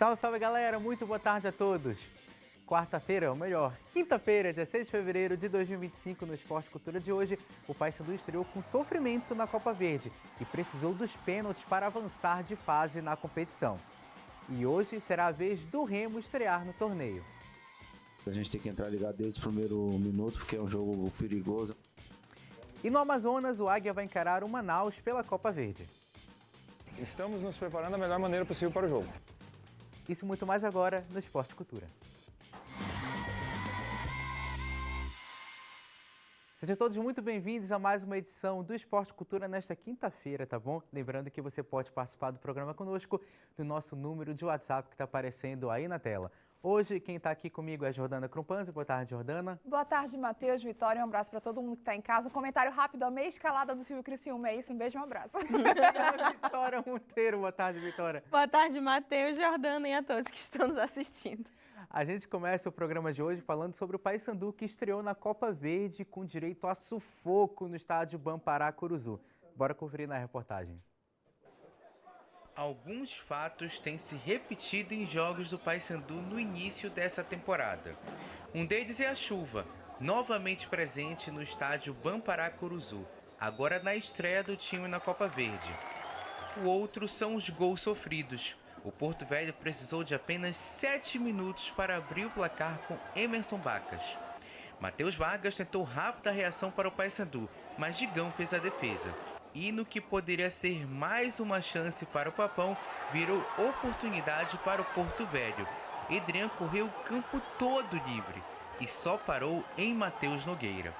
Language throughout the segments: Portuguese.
Salve, salve galera, muito boa tarde a todos. Quarta-feira, ou melhor, quinta-feira, dia 6 de fevereiro de 2025, no Esporte Cultura de hoje, o Paysandu estreou com sofrimento na Copa Verde e precisou dos pênaltis para avançar de fase na competição. E hoje será a vez do Remo estrear no torneio. A gente tem que entrar ligado desde o primeiro minuto, porque é um jogo perigoso. E no Amazonas, o Águia vai encarar o Manaus pela Copa Verde. Estamos nos preparando da melhor maneira possível para o jogo. Isso e muito mais agora no Esporte Cultura. Sejam todos muito bem-vindos a mais uma edição do Esporte Cultura nesta quinta-feira, tá bom? Lembrando que você pode participar do programa conosco no nosso número de WhatsApp que está aparecendo aí na tela. Hoje, quem está aqui comigo é a Jordana Krumpanzi. Boa tarde, Jordana. Boa tarde, Matheus, Vitória. Um abraço para todo mundo que está em casa. Um comentário rápido, a meia escalada do Silvio Criciúma. É isso, um beijo e um abraço. Vitória Monteiro. Boa tarde, Vitória. Boa tarde, Matheus, Jordana e a todos que estão nos assistindo. A gente começa o programa de hoje falando sobre o Paysandu, que estreou na Copa Verde com direito a sufoco no estádio Bampará Curuzu. Bora conferir na reportagem. Alguns fatos têm se repetido em jogos do Paysandu no início dessa temporada. Um deles é a chuva, novamente presente no estádio Bampará Curuzu, agora na estreia do time na Copa Verde. O outro são os gols sofridos. O Porto Velho precisou de apenas 7 minutos para abrir o placar com Emerson Bacas. Matheus Vargas tentou rápida reação para o Paysandu, mas Digão fez a defesa. E no que poderia ser mais uma chance para o Papão, virou oportunidade para o Porto Velho. Edrian correu o campo todo livre e só parou em Matheus Nogueira.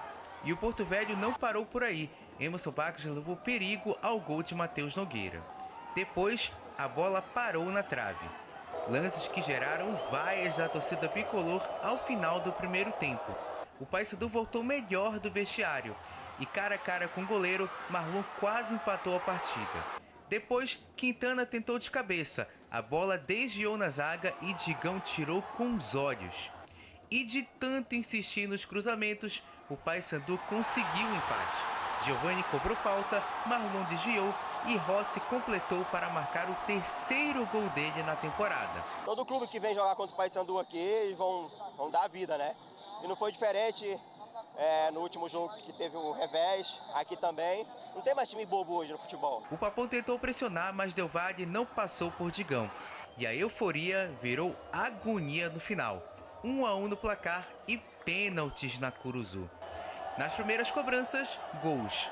E o Porto Velho não parou por aí. Emerson Bacas levou perigo ao gol de Matheus Nogueira. Depois, a bola parou na trave. Lances que geraram vaias da torcida bicolor ao final do primeiro tempo. O Paysandu voltou melhor do vestiário e cara a cara com o goleiro, Marlon quase empatou a partida. Depois, Quintana tentou de cabeça, a bola desviou na zaga e Digão tirou com os olhos. E de tanto insistir nos cruzamentos, o Paysandu conseguiu o empate. Giovani cobrou falta, Marlon desviou e Rossi completou para marcar o terceiro gol dele na temporada. Todo clube que vem jogar contra o Paysandu aqui, eles vão dar a vida, né? E não foi diferente no último jogo que teve o revés, aqui também. Não tem mais time bobo hoje no futebol. O Papão tentou pressionar, mas Del Valle não passou por Digão. E a euforia virou agonia no final. 1-1 no placar e pênaltis na Curuzu. Nas primeiras cobranças, gols.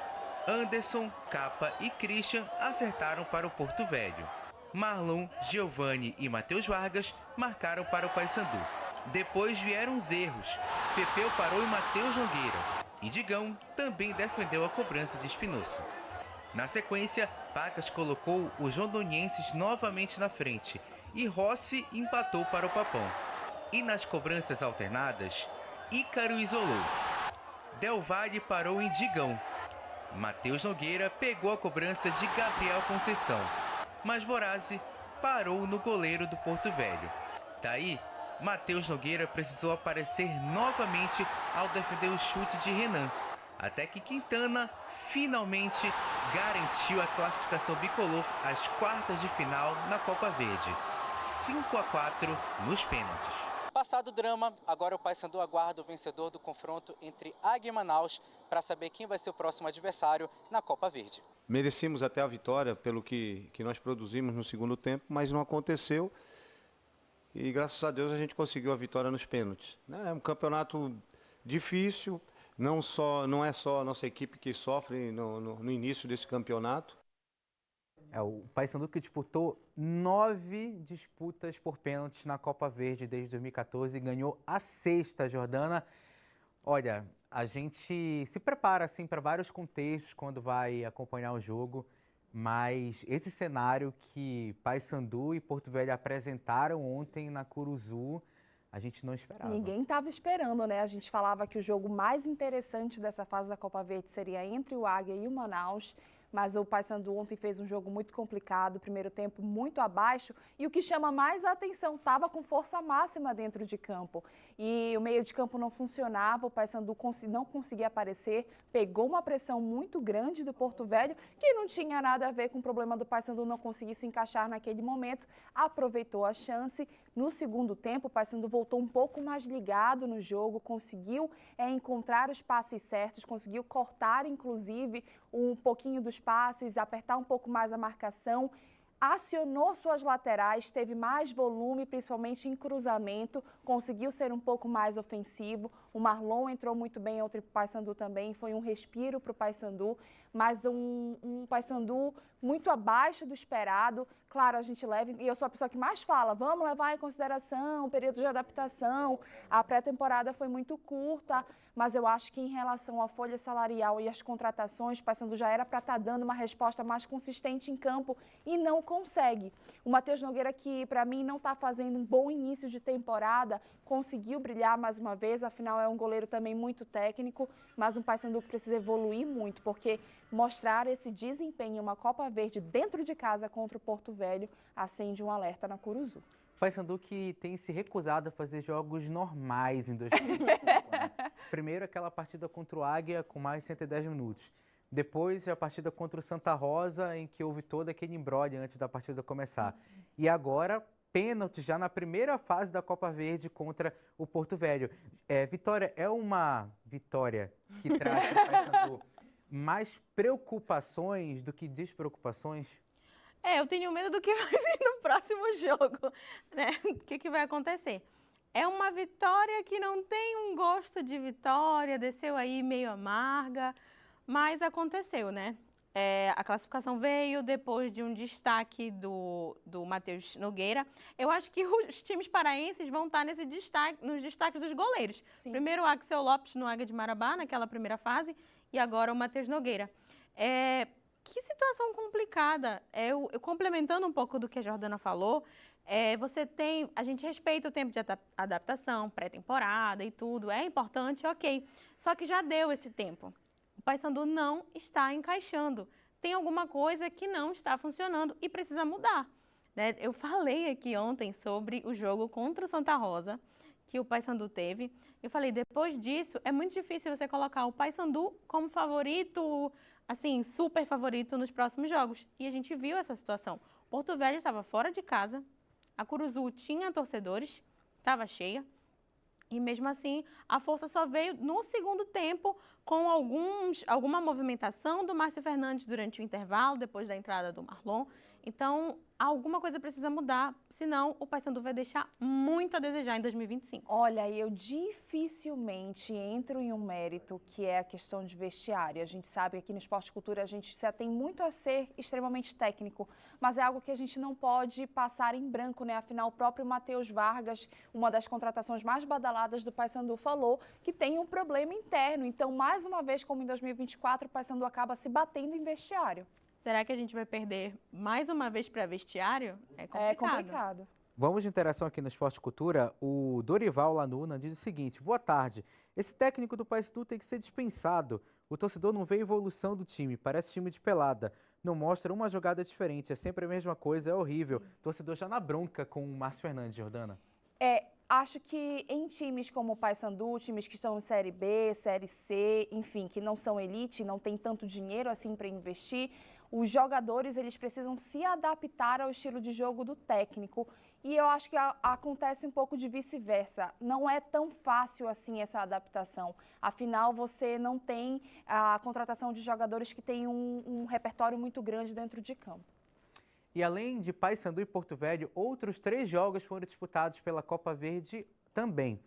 Anderson, Capa e Christian acertaram para o Porto Velho. Marlon, Giovani e Matheus Vargas marcaram para o Paysandu. Depois vieram os erros. Pepeu parou em Matheus Nogueira. E Digão também defendeu a cobrança de Espinosa. Na sequência, Bacas colocou os rondonienses novamente na frente. E Rossi empatou para o Papão. E nas cobranças alternadas, Ícaro isolou. Del Valle parou em Digão. Matheus Nogueira pegou a cobrança de Gabriel Conceição. Mas Borazzi parou no goleiro do Porto Velho. Daí, Matheus Nogueira precisou aparecer novamente ao defender o chute de Renan, até que Quintana finalmente garantiu a classificação bicolor às quartas de final na Copa Verde, 5-4 nos pênaltis. Passado o drama, agora o Paysandu aguarda o vencedor do confronto entre Águia e Manaus para saber quem vai ser o próximo adversário na Copa Verde. Merecíamos até a vitória pelo que nós produzimos no segundo tempo, mas não aconteceu. E graças a Deus a gente conseguiu a vitória nos pênaltis. É um campeonato difícil, não é só a nossa equipe que sofre no início desse campeonato. É o Paysandu que disputou 9 disputas por pênaltis na Copa Verde desde 2014 e ganhou a 6ª, Jordana. Olha, a gente se prepara assim para vários contextos quando vai acompanhar o jogo. Mas esse cenário que Paysandu e Porto Velho apresentaram ontem na Curuzu, a gente não esperava. Ninguém estava esperando, né? A gente falava que o jogo mais interessante dessa fase da Copa Verde seria entre o Águia e o Manaus. Mas o Paysandu ontem fez um jogo muito complicado, primeiro tempo muito abaixo. E o que chama mais a atenção, estava com força máxima dentro de campo. e o meio de campo não funcionava, o Paysandu não conseguia aparecer, pegou uma pressão muito grande do Porto Velho, que não tinha nada a ver com o problema do Paysandu não conseguir se encaixar naquele momento, aproveitou a chance. No segundo tempo, o Paysandu voltou um pouco mais ligado no jogo, conseguiu encontrar os passes certos, conseguiu cortar, inclusive, um pouquinho dos passes, apertar um pouco mais a marcação, acionou suas laterais, teve mais volume, principalmente em cruzamento, conseguiu ser um pouco mais ofensivo. O Marlon entrou muito bem ontem para o Paysandu também, foi um respiro para o Paysandu, mas um Paysandu muito abaixo do esperado. Claro, a gente leva, e eu sou a pessoa que mais fala, vamos levar em consideração o período de adaptação, a pré-temporada foi muito curta, mas eu acho que em relação à folha salarial e às contratações, o Paysandu já era para estar dando uma resposta mais consistente em campo e não consegue. O Matheus Nogueira, que para mim não está fazendo um bom início de temporada, conseguiu brilhar mais uma vez, afinal é um goleiro também muito técnico, mas um Paysandu que precisa evoluir muito, porque mostrar esse desempenho em uma Copa Verde dentro de casa contra o Porto Velho acende um alerta na Curuzu. Paysandu que tem se recusado a fazer jogos normais em 2025. Né? Primeiro aquela partida contra o Águia com mais de 110 minutos. Depois a partida contra o Santa Rosa, em que houve todo aquele imbróglio antes da partida começar. E agora, pênalti já na primeira fase da Copa Verde contra o Porto Velho. Vitória, é uma vitória que traz para o Paysandu mais preocupações do que despreocupações? Eu tenho medo do que vai vir no próximo jogo, né? O que vai acontecer? É uma vitória que não tem um gosto de vitória, desceu aí meio amarga, mas aconteceu, né? A classificação veio depois de um destaque do Matheus Nogueira. Eu acho que os times paraenses vão estar nos destaques dos goleiros. Sim. Primeiro o Axel Lopes no Águia de Marabá, naquela primeira fase, e agora o Matheus Nogueira. Que situação complicada. Eu complementando um pouco do que a Jordana falou, a gente respeita o tempo de adaptação, pré-temporada e tudo, é importante, ok. Só que já deu esse tempo. O Paysandu não está encaixando. Tem alguma coisa que não está funcionando e precisa mudar. Né? Eu falei aqui ontem sobre o jogo contra o Santa Rosa, que o Paysandu teve. Eu falei, depois disso, é muito difícil você colocar o Paysandu como favorito, assim, super favorito nos próximos jogos. E a gente viu essa situação. Porto Velho estava fora de casa, a Curuzu tinha torcedores, estava cheia. E mesmo assim, a força só veio no segundo tempo com alguma movimentação do Márcio Fernandes durante o intervalo, depois da entrada do Marlon. Então, alguma coisa precisa mudar, senão o Paysandu vai deixar muito a desejar em 2025. Olha, eu dificilmente entro em um mérito que é a questão de vestiário. A gente sabe que aqui no Esporte Cultura a gente se atém muito a ser extremamente técnico, mas é algo que a gente não pode passar em branco, né? Afinal, o próprio Matheus Vargas, uma das contratações mais badaladas do Paysandu, falou que tem um problema interno. Então, mais uma vez, como em 2024, o Paysandu acaba se batendo em vestiário. Será que a gente vai perder mais uma vez para vestiário? É complicado. É complicado. Vamos de interação aqui no Esporte Cultura. O Dorival Lanuna diz o seguinte: boa tarde. Esse técnico do Paysandu tem que ser dispensado. O torcedor não vê evolução do time, parece time de pelada. Não mostra uma jogada diferente, é sempre a mesma coisa, é horrível. O torcedor já na bronca com o Márcio Fernandes, Jordana. Acho que em times como o Paysandu, times que estão em Série B, Série C, enfim, que não são elite, não tem tanto dinheiro assim para investir, os jogadores eles precisam se adaptar ao estilo de jogo do técnico. E eu acho que acontece um pouco de vice-versa. Não é tão fácil assim essa adaptação. Afinal, você não tem a contratação de jogadores que têm um repertório muito grande dentro de campo. E além de Paysandu e Porto Velho, outros 3 jogos foram disputados pela Copa Verde também.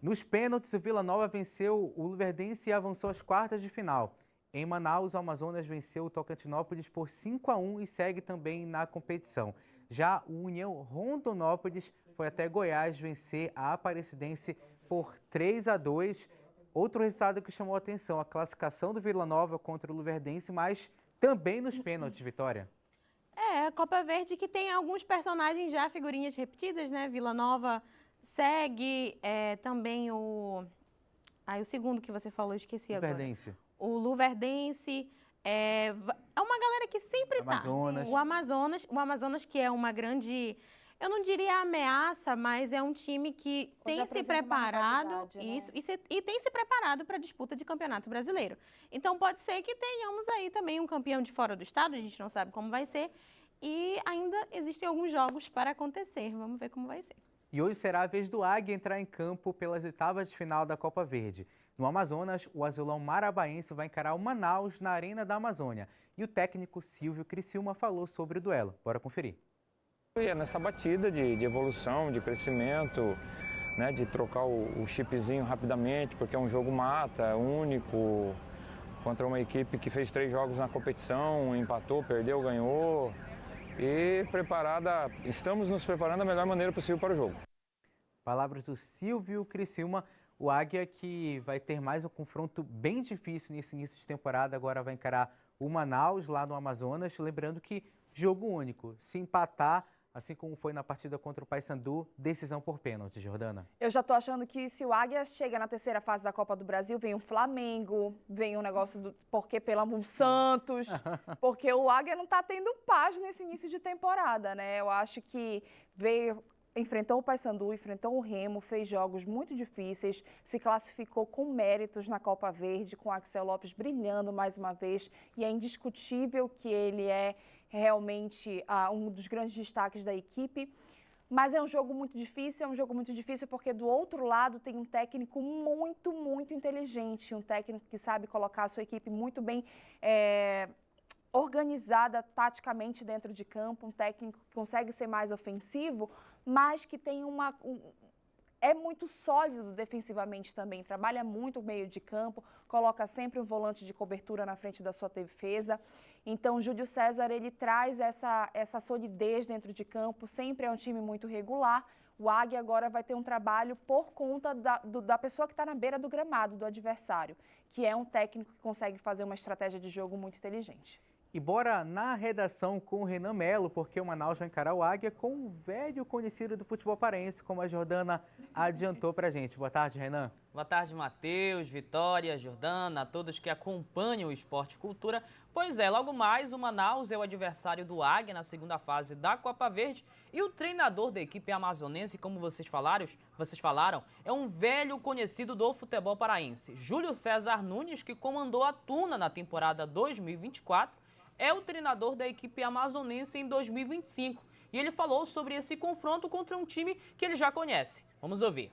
Nos pênaltis, o Vila Nova venceu o Luverdense e avançou às quartas de final. Em Manaus, o Amazonas venceu o Tocantinópolis por 5-1 e segue também na competição. Já o União Rondonópolis foi até Goiás vencer a Aparecidense por 3-2. Outro resultado que chamou a atenção, a classificação do Vila Nova contra o Luverdense, mas também nos pênaltis, Vitória. A Copa Verde que tem alguns personagens já, figurinhas repetidas, né? Vila Nova segue, também o segundo que você falou, eu esqueci agora. Luverdense. O Luverdense, é uma galera que sempre Amazonas. tá. O Amazonas que é uma grande eu não diria ameaça, mas é um time que tem se apresenta uma preparado, rivalidade, né? isso, e tem se preparado para a disputa de campeonato brasileiro. Então pode ser que tenhamos aí também um campeão de fora do estado, a gente não sabe como vai ser, e ainda existem alguns jogos para acontecer. Vamos ver como vai ser. E hoje será a vez do Águia entrar em campo pelas oitavas de final da Copa Verde. No Amazonas, o azulão marabaense vai encarar o Manaus na Arena da Amazônia. E o técnico Silvio Criciúma falou sobre o duelo. Bora conferir. É nessa batida de evolução, de crescimento, né, de trocar o chipzinho rapidamente, porque é um jogo mata, único, contra uma equipe que fez 3 jogos na competição, empatou, perdeu, ganhou. E estamos nos preparando da melhor maneira possível para o jogo. Palavras do Silvio Criciúma, o Águia que vai ter mais um confronto bem difícil nesse início de temporada, agora vai encarar o Manaus lá no Amazonas, lembrando que jogo único, se empatar, assim como foi na partida contra o Paysandu, decisão por pênalti, Jordana. Eu já tô achando que se o Águia chega na terceira fase da Copa do Brasil, vem o Flamengo, vem um negócio do porque pelo Santos, porque o Águia não tá tendo paz nesse início de temporada, né? Eu acho que enfrentou o Paysandu, enfrentou o Remo, fez jogos muito difíceis, se classificou com méritos na Copa Verde, com o Axel Lopes brilhando mais uma vez, e é indiscutível que ele é realmente um dos grandes destaques da equipe. Mas é um jogo muito difícil porque do outro lado tem um técnico muito, muito inteligente, um técnico que sabe colocar a sua equipe muito bem organizada taticamente dentro de campo, um técnico que consegue ser mais ofensivo, mas que tem é muito sólido defensivamente também, trabalha muito o meio de campo, coloca sempre um volante de cobertura na frente da sua defesa. Então, o Júlio César, ele traz essa solidez dentro de campo, sempre é um time muito regular. O Águia agora vai ter um trabalho por conta da pessoa que está na beira do gramado, do adversário, que é um técnico que consegue fazer uma estratégia de jogo muito inteligente. E bora na redação com o Renan Melo, porque o Manaus vai encarar o Águia com um velho conhecido do futebol paraense, como a Jordana adiantou pra gente. Boa tarde, Renan. Boa tarde, Matheus, Vitória, Jordana, a todos que acompanham o Esporte Cultura. Pois é, logo mais o Manaus é o adversário do Águia na segunda fase da Copa Verde e o treinador da equipe amazonense, como vocês falaram, é um velho conhecido do futebol paraense. Júlio César Nunes, que comandou a Tuna na temporada 2024, é o treinador da equipe amazonense em 2025. E ele falou sobre esse confronto contra um time que ele já conhece. Vamos ouvir.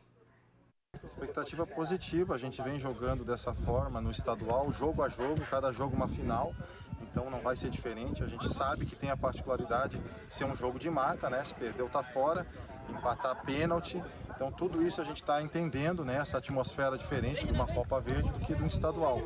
Expectativa positiva, a gente vem jogando dessa forma no estadual, jogo a jogo, cada jogo uma final, então não vai ser diferente. A gente sabe que tem a particularidade de ser um jogo de mata, né? Se perdeu tá fora, empatar pênalti, então tudo isso a gente está entendendo, né? Essa atmosfera diferente de uma Copa Verde do que de um estadual.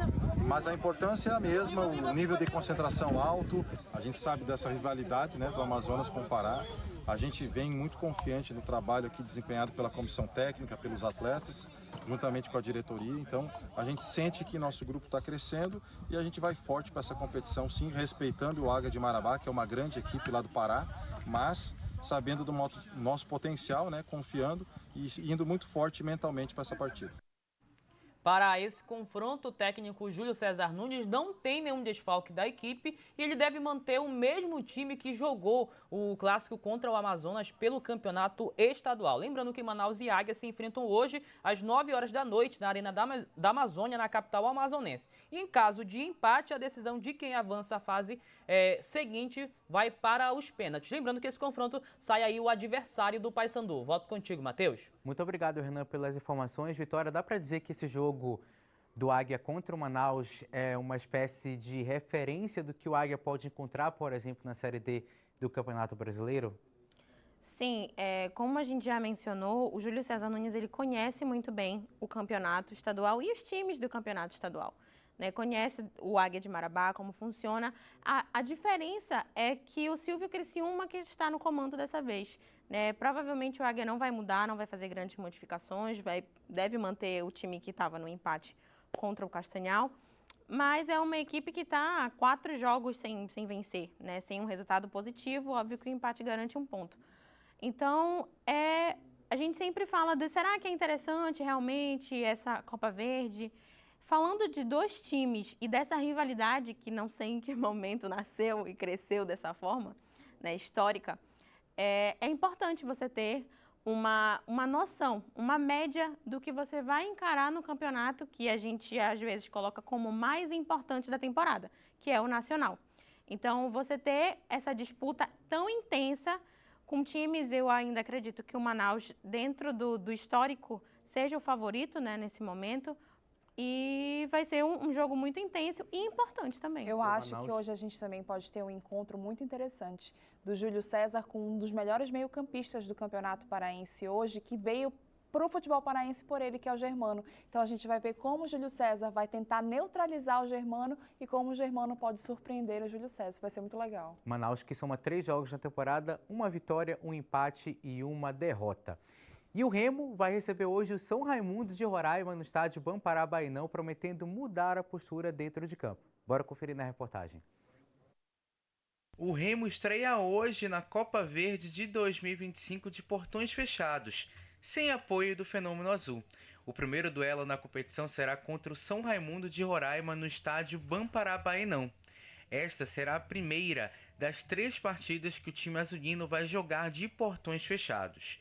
Mas a importância é a mesma, o nível de concentração alto, a gente sabe dessa rivalidade, né, do Amazonas com o Pará. A gente vem muito confiante no trabalho aqui desempenhado pela comissão técnica, pelos atletas, juntamente com a diretoria. Então, a gente sente que nosso grupo está crescendo e a gente vai forte para essa competição, sim, respeitando o Águia de Marabá, que é uma grande equipe lá do Pará, mas sabendo do nosso potencial, né, confiando e indo muito forte mentalmente para essa partida. Para esse confronto, o técnico Júlio César Nunes não tem nenhum desfalque da equipe e ele deve manter o mesmo time que jogou o clássico contra o Amazonas pelo campeonato estadual. Lembrando que Manaus e Águia se enfrentam hoje às 9 horas da noite na Arena da Amazônia, na capital amazonense. E em caso de empate, a decisão de quem avança a fase seguinte vai para os pênaltis. Lembrando que esse confronto sai aí o adversário do Paysandu. Volto contigo, Matheus. Muito obrigado, Renan, pelas informações. Vitória, dá para dizer que esse jogo do Águia contra o Manaus é uma espécie de referência do que o Águia pode encontrar, por exemplo, na Série D do Campeonato Brasileiro? Sim, como a gente já mencionou, o Júlio César Nunes ele conhece muito bem o campeonato estadual e os times do campeonato estadual. Né, conhece o Águia de Marabá, como funciona. A diferença é que o Silvio Criciúma que está no comando dessa vez. Né, provavelmente o Águia não vai mudar, não vai fazer grandes modificações, deve manter o time que estava no empate contra o Castanhal, mas é uma equipe que está 4 jogos sem vencer, né, sem um resultado positivo. Óbvio que o empate garante um ponto. Então, a gente sempre fala será que é interessante realmente essa Copa Verde? Falando de 2 times e dessa rivalidade que não sei em que momento nasceu e cresceu dessa forma, né, histórica, é importante você ter uma noção, uma média do que você vai encarar no campeonato que a gente às vezes coloca como mais importante da temporada, que é o nacional. Então, você ter essa disputa tão intensa com times, eu ainda acredito que o Manaus, dentro do histórico, seja o favorito, né, nesse momento. E vai ser um jogo muito intenso e importante também. Eu acho que hoje a gente também pode ter um encontro muito interessante do Júlio César com um dos melhores meio-campistas do Campeonato Paraense hoje, que veio para o futebol paraense por ele, que é o Germano. Então a gente vai ver como o Júlio César vai tentar neutralizar o Germano e como o Germano pode surpreender o Júlio César. Vai ser muito legal. Manaus que soma 3 jogos na temporada, uma vitória, um empate e uma derrota. E o Remo vai receber hoje o São Raimundo de Roraima no estádio Bampará-Bainão, prometendo mudar a postura dentro de campo. Bora conferir na reportagem. O Remo estreia hoje na Copa Verde de 2025 de portões fechados, sem apoio do Fenômeno Azul. O primeiro duelo na competição será contra o São Raimundo de Roraima no estádio Bampará-Bainão. Esta será a primeira das 3 partidas que o time azulino vai jogar de portões fechados.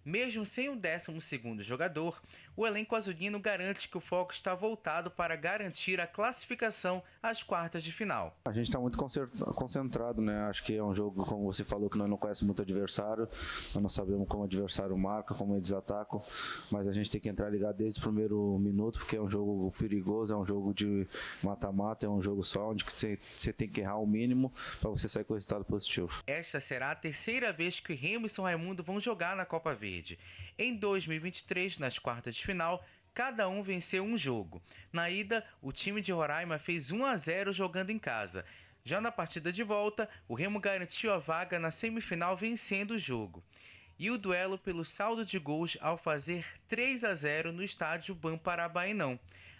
Mesmo sem o 12º jogador, o elenco azulino garante que o foco está voltado para garantir a classificação às quartas de final. A gente está muito concentrado, né? Acho que é um jogo, como você falou, que nós não conhecemos muito o adversário, nós não sabemos como o adversário marca, como eles atacam, mas a gente tem que entrar ligado desde o primeiro minuto, porque é um jogo perigoso, é um jogo de mata-mata, é um jogo só onde você tem que errar o mínimo para você sair com o resultado positivo. Esta será a 3ª vez que Remo e São Raimundo vão jogar na Copa Verde. Em 2023, nas quartas de final, cada um venceu um jogo. Na ida, o time de Roraima fez 1-0 jogando em casa. Já na partida de volta, o Remo garantiu a vaga na semifinal vencendo o jogo. E o duelo pelo saldo de gols ao fazer 3-0 no estádio Bampará-Bainão.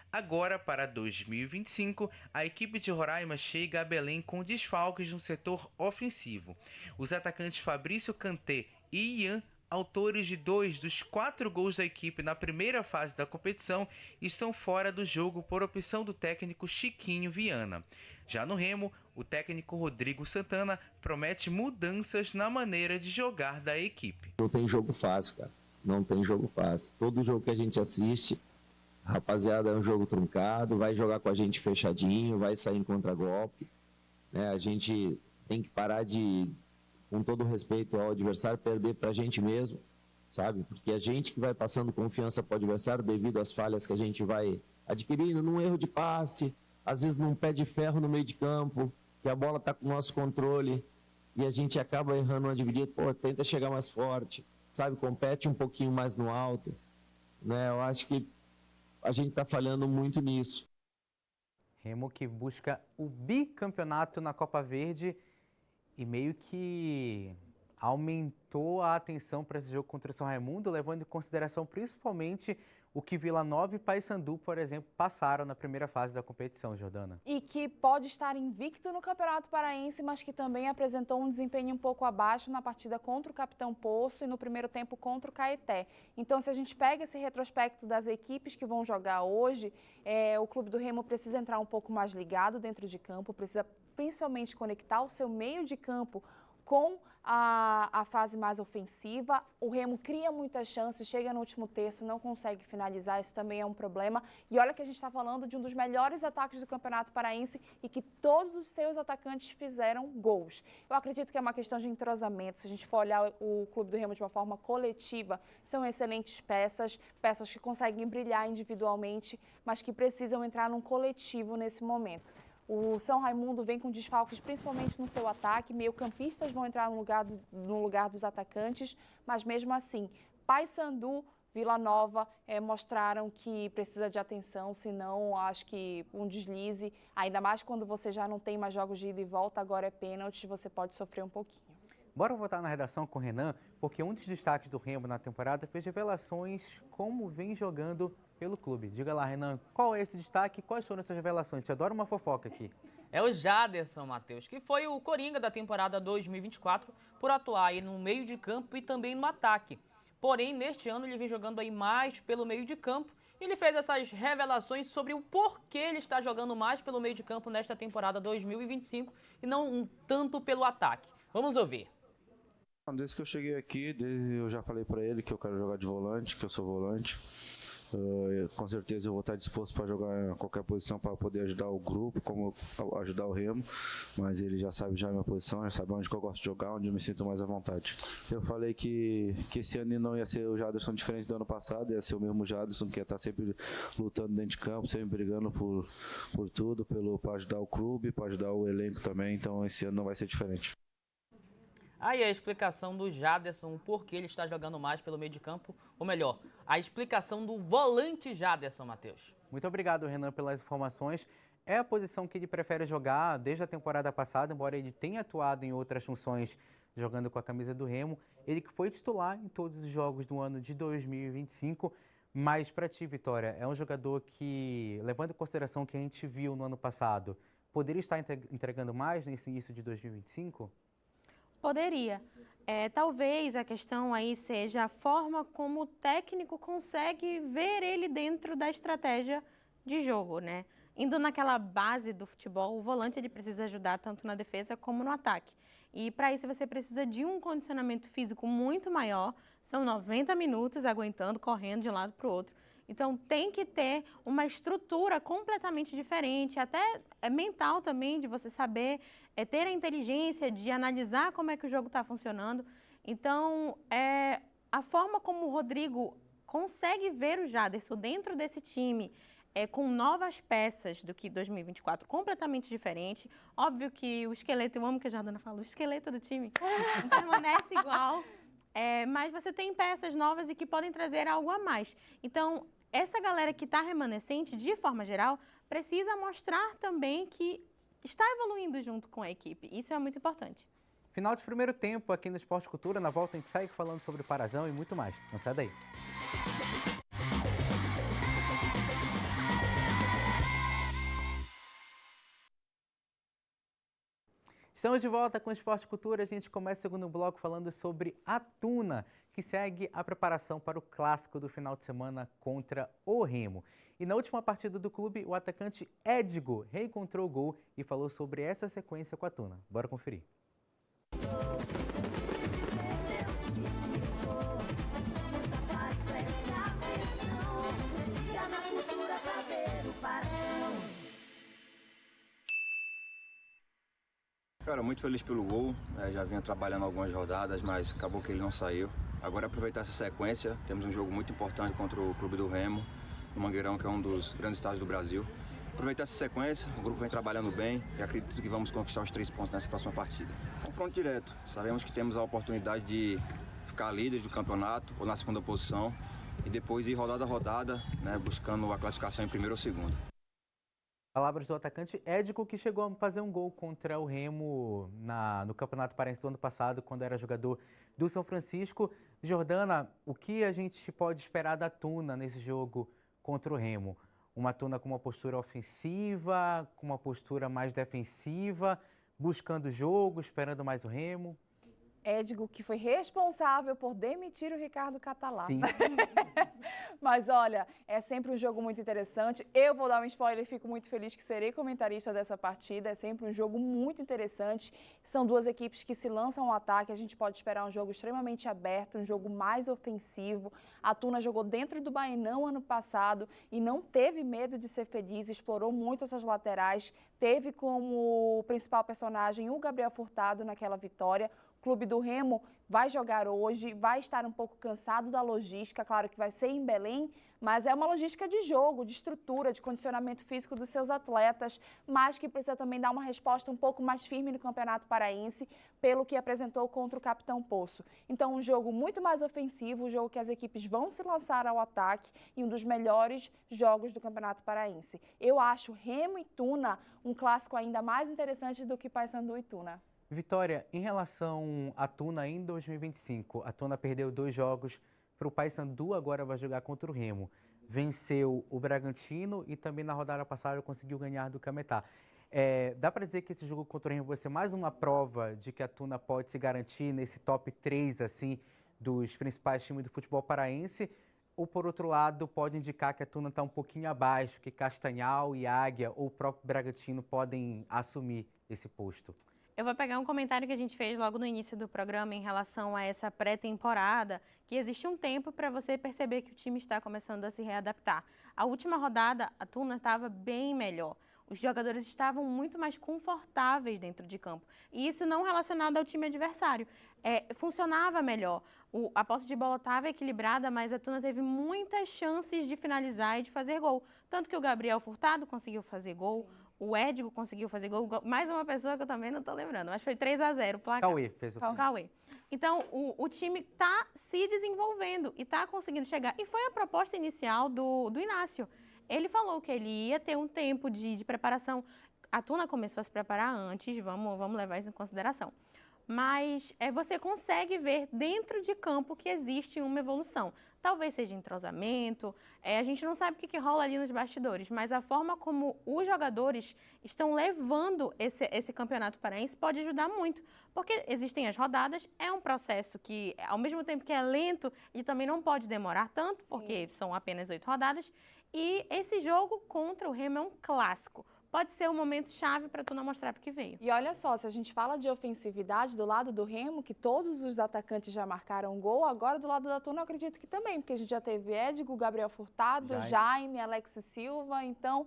Agora, para 2025, a equipe de Roraima chega a Belém com desfalques no setor ofensivo. Os atacantes Fabrício Kanté e Ian, autores de 2 dos 4 gols da equipe na primeira fase da competição, estão fora do jogo por opção do técnico Chiquinho Viana. Já no Remo, o técnico Rodrigo Santana promete mudanças na maneira de jogar da equipe. Não tem jogo fácil, cara. Não tem jogo fácil. Todo jogo que a gente assiste, rapaziada, é um jogo truncado, vai jogar com a gente fechadinho, vai sair em contra-golpe. Né? A gente tem que parar de, com todo respeito ao adversário, perder para a gente mesmo, sabe? Porque a gente que vai passando confiança para o adversário devido às falhas que a gente vai adquirindo, num erro de passe, às vezes num pé de ferro no meio de campo, que a bola está com o nosso controle e a gente acaba errando uma dividida, tenta chegar mais forte, sabe? Compete um pouquinho mais no alto, né? Eu acho que a gente está falhando muito nisso. Remo que busca o bicampeonato na Copa Verde e meio que aumentou a atenção para esse jogo contra o São Raimundo, levando em consideração principalmente o que Vila Nova e Paysandu, por exemplo, passaram na primeira fase da competição, Jordana. E que pode estar invicto no Campeonato Paraense, mas que também apresentou um desempenho um pouco abaixo na partida contra o Capitão Poço e no primeiro tempo contra o Caeté. Então, se a gente pega esse retrospecto das equipes que vão jogar hoje, o Clube do Remo precisa entrar um pouco mais ligado dentro de campo, precisa principalmente conectar o seu meio de campo com a fase mais ofensiva. O Remo cria muitas chances, chega no último terço, não consegue finalizar, isso também é um problema. E olha que a gente está falando de um dos melhores ataques do Campeonato Paraense e que todos os seus atacantes fizeram gols. Eu acredito que é uma questão de entrosamento. Se a gente for olhar o Clube do Remo de uma forma coletiva, são excelentes peças que conseguem brilhar individualmente, mas que precisam entrar num coletivo nesse momento. O São Raimundo vem com desfalques, principalmente no seu ataque. Meio-campistas vão entrar no lugar dos atacantes, mas mesmo assim, Paysandu, Vila Nova mostraram que precisa de atenção, senão acho que um deslize, ainda mais quando você já não tem mais jogos de ida e volta, agora é pênalti, você pode sofrer um pouquinho. Bora voltar na redação com o Renan, porque um dos destaques do Remo na temporada fez revelações como vem jogando pelo clube. Diga lá, Renan, qual é esse destaque e quais foram essas revelações? Te adoro uma fofoca aqui. É o Jaderson, Matheus, que foi o coringa da temporada 2024 por atuar aí no meio de campo e também no ataque. Porém, neste ano ele vem jogando aí mais pelo meio de campo e ele fez essas revelações sobre o porquê ele está jogando mais pelo meio de campo nesta temporada 2025 e não tanto pelo ataque. Vamos ouvir. Desde que eu cheguei aqui, eu já falei para ele que eu quero jogar de volante, que eu sou volante. Com certeza eu vou estar disposto para jogar em qualquer posição para poder ajudar o grupo, como ajudar o Remo, mas ele já sabe a minha posição, já sabe onde que eu gosto de jogar, onde eu me sinto mais à vontade. Eu falei que esse ano não ia ser o Jaderson diferente do ano passado, ia ser o mesmo Jaderson que ia estar sempre lutando dentro de campo, sempre brigando por tudo, para ajudar o clube, para ajudar o elenco também, então esse ano não vai ser diferente. Aí a explicação do Jaderson, por que ele está jogando mais pelo meio de campo, ou melhor, a explicação do volante Jaderson, Matheus. Muito obrigado, Renan, pelas informações. É a posição que ele prefere jogar desde a temporada passada, embora ele tenha atuado em outras funções jogando com a camisa do Remo. Ele que foi titular em todos os jogos do ano de 2025. Mas para ti, Vitória, é um jogador que, levando em consideração o que a gente viu no ano passado, poderia estar entregando mais nesse início de 2025? Poderia. Talvez a questão aí seja a forma como o técnico consegue ver ele dentro da estratégia de jogo, né? Indo naquela base do futebol, o volante ele precisa ajudar tanto na defesa como no ataque. E para isso você precisa de um condicionamento físico muito maior, são 90 minutos aguentando, correndo de um lado para o outro. Então tem que ter uma estrutura completamente diferente, até mental também, de você saber ter a inteligência de analisar como é que o jogo está funcionando. Então, a forma como o Rodrigo consegue ver o Jaderson dentro desse time, com novas peças do que 2024, completamente diferente. Óbvio que o esqueleto, eu amo que a Jordana fala, o esqueleto do time permanece igual, mas você tem peças novas e que podem trazer algo a mais. Então, essa galera que está remanescente, de forma geral, precisa mostrar também que está evoluindo junto com a equipe. Isso é muito importante. Final de primeiro tempo aqui no Esporte Cultura. Na volta a gente segue falando sobre o Parazão e muito mais. Não sai daí. Estamos de volta com o Esporte Cultura. A gente começa o segundo bloco falando sobre a Tuna, que segue a preparação para o clássico do final de semana contra o Remo. E na última partida do clube, o atacante Edgo reencontrou o gol e falou sobre essa sequência com a Tuna. Bora conferir. Cara, muito feliz pelo gol, já vinha trabalhando algumas rodadas, mas acabou que ele não saiu. Agora é aproveitar essa sequência, temos um jogo muito importante contra o Clube do Remo, no Mangueirão, que é um dos grandes estádios do Brasil. Aproveitar essa sequência, o grupo vem trabalhando bem e acredito que vamos conquistar os 3 pontos nessa próxima partida. Confronto direto, sabemos que temos a oportunidade de ficar líder do campeonato ou na segunda posição e depois ir rodada a rodada, né, buscando a classificação em primeiro ou segundo. Palavras do atacante Edgo, que chegou a fazer um gol contra o Remo no Campeonato Paraense do ano passado, quando era jogador do São Francisco. Jordana, o que a gente pode esperar da Tuna nesse jogo contra o Remo? Uma Tuna com uma postura ofensiva, com uma postura mais defensiva, buscando o jogo, esperando mais o Remo? Edgo, que foi responsável por demitir o Ricardo Catalá. Sim. Mas olha, é sempre um jogo muito interessante. Eu vou dar um spoiler e fico muito feliz que serei comentarista dessa partida. É sempre um jogo muito interessante. São duas equipes que se lançam ao ataque. A gente pode esperar um jogo extremamente aberto, um jogo mais ofensivo. A Tuna jogou dentro do Baenão ano passado e não teve medo de ser feliz, explorou muito essas laterais. Teve como principal personagem o Gabriel Furtado naquela vitória. O Clube do Remo vai jogar hoje, vai estar um pouco cansado da logística, claro que vai ser em Belém, mas é uma logística de jogo, de estrutura, de condicionamento físico dos seus atletas, mas que precisa também dar uma resposta um pouco mais firme no Campeonato Paraense, pelo que apresentou contra o Capitão Poço. Então, um jogo muito mais ofensivo, um jogo que as equipes vão se lançar ao ataque e um dos melhores jogos do Campeonato Paraense. Eu acho Remo e Tuna um clássico ainda mais interessante do que Paysandu e Tuna. Vitória, em relação à Tuna em 2025, a Tuna perdeu 2 jogos para o Paysandu, agora vai jogar contra o Remo. Venceu o Bragantino e também na rodada passada conseguiu ganhar do Cametá. Dá para dizer que esse jogo contra o Remo vai ser mais uma prova de que a Tuna pode se garantir nesse top 3 assim, dos principais times do futebol paraense? Ou, por outro lado, pode indicar que a Tuna está um pouquinho abaixo, que Castanhal e Águia ou o próprio Bragantino podem assumir esse posto? Eu vou pegar um comentário que a gente fez logo no início do programa em relação a essa pré-temporada, que existe um tempo para você perceber que o time está começando a se readaptar. A última rodada, a Tuna estava bem melhor. Os jogadores estavam muito mais confortáveis dentro de campo. E isso não relacionado ao time adversário. Funcionava melhor. A posse de bola estava equilibrada, mas a Tuna teve muitas chances de finalizar e de fazer gol. Tanto que o Gabriel Furtado conseguiu fazer gol, o Edgo conseguiu fazer gol, mais uma pessoa que eu também não estou lembrando, mas foi 3-0 o placar. Cauê fez o Cauê. Então, o time está se desenvolvendo e está conseguindo chegar. E foi a proposta inicial do Inácio. Ele falou que ele ia ter um tempo de preparação. A Tuna começou a se preparar antes, vamos levar isso em consideração. Mas você consegue ver dentro de campo que existe uma evolução. Talvez seja entrosamento, a gente não sabe o que rola ali nos bastidores, mas a forma como os jogadores estão levando esse campeonato paraense pode ajudar muito, porque existem as rodadas, é um processo que, ao mesmo tempo que é lento, ele também não pode demorar tanto, porque são apenas 8 rodadas, e esse jogo contra o Remo é um clássico. Pode ser um momento chave para tu não mostrar porque veio. E olha só, se a gente fala de ofensividade do lado do Remo, que todos os atacantes já marcaram gol, agora do lado da Tuna eu acredito que também, porque a gente já teve Edgo, Gabriel Furtado, Jaime, Alex Silva, então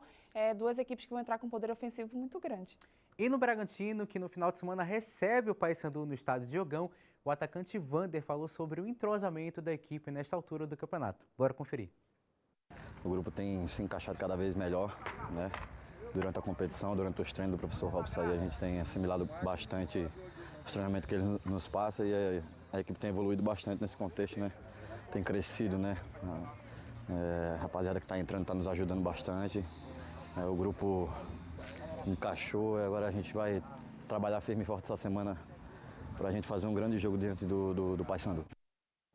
duas equipes que vão entrar com poder ofensivo muito grande. E no Bragantino, que no final de semana recebe o Paysandu no estádio Diogão, o atacante Vander falou sobre o entrosamento da equipe nesta altura do campeonato. Bora conferir. O grupo tem se encaixado cada vez melhor, né? Durante a competição, durante os treinos do professor Robson, aí a gente tem assimilado bastante os treinamentos que ele nos passa e a equipe tem evoluído bastante nesse contexto, né? Tem crescido, né? A rapaziada que está entrando está nos ajudando bastante. O grupo encaixou e agora a gente vai trabalhar firme e forte essa semana para a gente fazer um grande jogo diante do Paysandu.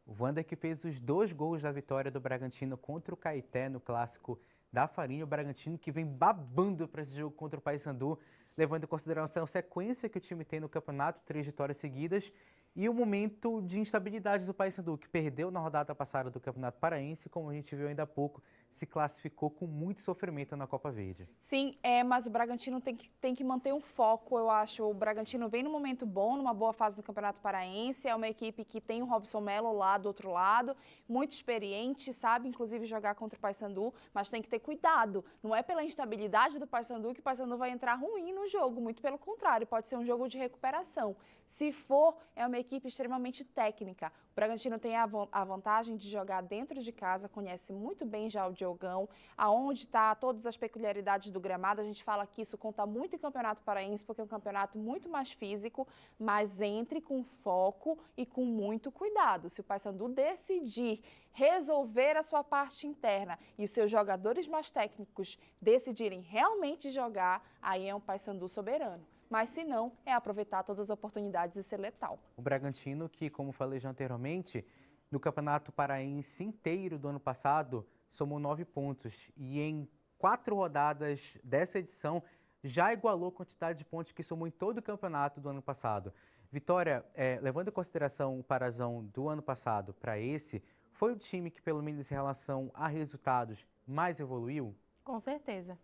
O Vander que fez os 2 gols da vitória do Bragantino contra o Caeté no clássico da Farinha, o Bragantino que vem babando para esse jogo contra o Paysandu, levando em consideração a sequência que o time tem no campeonato, 3 vitórias seguidas, e o momento de instabilidade do Paysandu, que perdeu na rodada passada do Campeonato Paraense, como a gente viu ainda há pouco, se classificou com muito sofrimento na Copa Verde. Sim, mas o Bragantino tem que manter um foco, eu acho. O Bragantino vem num momento bom, numa boa fase do Campeonato Paraense, é uma equipe que tem o Robson Melo lá do outro lado, muito experiente, sabe inclusive jogar contra o Paysandu, mas tem que ter cuidado. Não é pela instabilidade do Paysandu que o Paysandu vai entrar ruim no jogo, muito pelo contrário, pode ser um jogo de recuperação. Se for, é uma equipe extremamente técnica. O Bragantino tem a vantagem de jogar dentro de casa, conhece muito bem já o Diogão, aonde está todas as peculiaridades do gramado. A gente fala que isso conta muito em Campeonato Paraense, porque é um campeonato muito mais físico, mas entre com foco e com muito cuidado. Se o Paysandu decidir resolver a sua parte interna e os seus jogadores mais técnicos decidirem realmente jogar, aí é um Paysandu soberano. Mas se não, é aproveitar todas as oportunidades e ser letal. O Bragantino que, como falei já anteriormente, no Campeonato Paraense inteiro do ano passado, somou 9 pontos e em 4 rodadas dessa edição já igualou a quantidade de pontos que somou em todo o campeonato do ano passado. Vitória, levando em consideração o parazão do ano passado para esse, foi o time que, pelo menos em relação a resultados, mais evoluiu? Com certeza.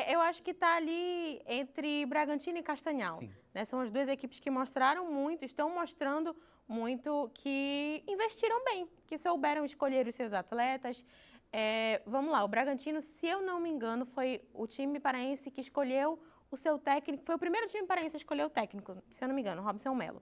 Eu acho que está ali entre Bragantino e Castanhal. Né? São as 2 equipes que mostraram muito, estão mostrando muito que investiram bem, que souberam escolher os seus atletas. Vamos lá, o Bragantino, se eu não me engano, foi o time paraense que escolheu o seu técnico, foi o primeiro time paraense a escolher o técnico, se eu não me engano, Robson Melo.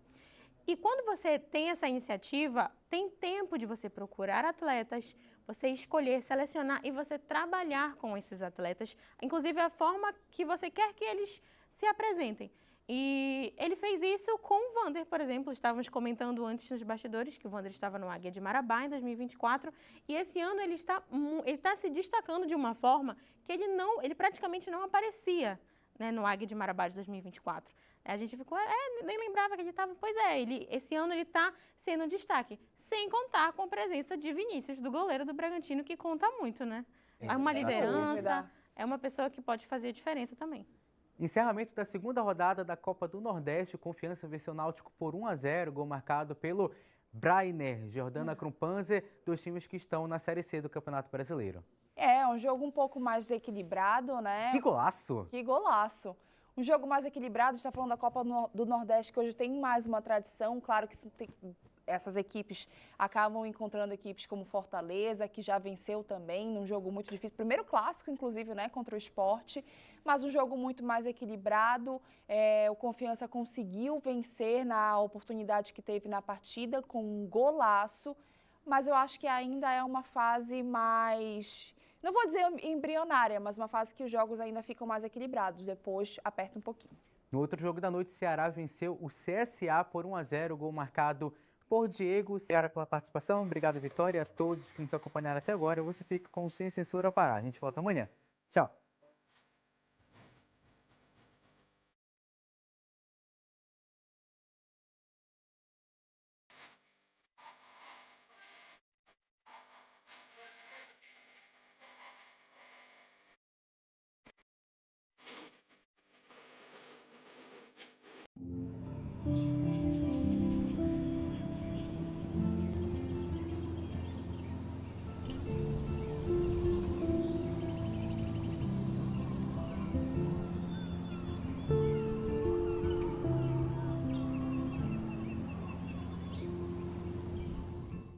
E quando você tem essa iniciativa, tem tempo de você procurar atletas, você escolher, selecionar e você trabalhar com esses atletas, inclusive a forma que você quer que eles se apresentem. E ele fez isso com o Vander, por exemplo. Estávamos comentando antes nos bastidores que o Vander estava no Águia de Marabá em 2024 e esse ano ele está se destacando de uma forma que ele praticamente não aparecia, né, no Águia de Marabá de 2024. A gente ficou, nem lembrava que ele estava, esse ano ele está sendo destaque, sem contar com a presença de Vinícius, do goleiro do Bragantino, que conta muito, né? É uma liderança, é uma pessoa que pode fazer a diferença também. Encerramento da segunda rodada da Copa do Nordeste, o Confiança venceu o Náutico por 1-0, gol marcado pelo Brainer, Jordana Krumpanzer, dos times que estão na Série C do Campeonato Brasileiro. É um jogo um pouco mais desequilibrado, né? Que golaço! Que golaço! Um jogo mais equilibrado, a gente está falando da Copa do Nordeste, que hoje tem mais uma tradição. Claro que essas equipes acabam encontrando equipes como Fortaleza, que já venceu também num jogo muito difícil. Primeiro clássico, inclusive, né, contra o Sport, mas um jogo muito mais equilibrado. O Confiança conseguiu vencer na oportunidade que teve na partida com um golaço, mas eu acho que ainda é uma fase mais, não vou dizer embrionária, mas uma fase que os jogos ainda ficam mais equilibrados. Depois aperta um pouquinho. No outro jogo da noite, Ceará venceu o CSA por 1-0, gol marcado por Diego. Obrigado pela participação, obrigado Vitória, a todos que nos acompanharam até agora. Você fica com Sem Censura Pará. A gente volta amanhã. Tchau.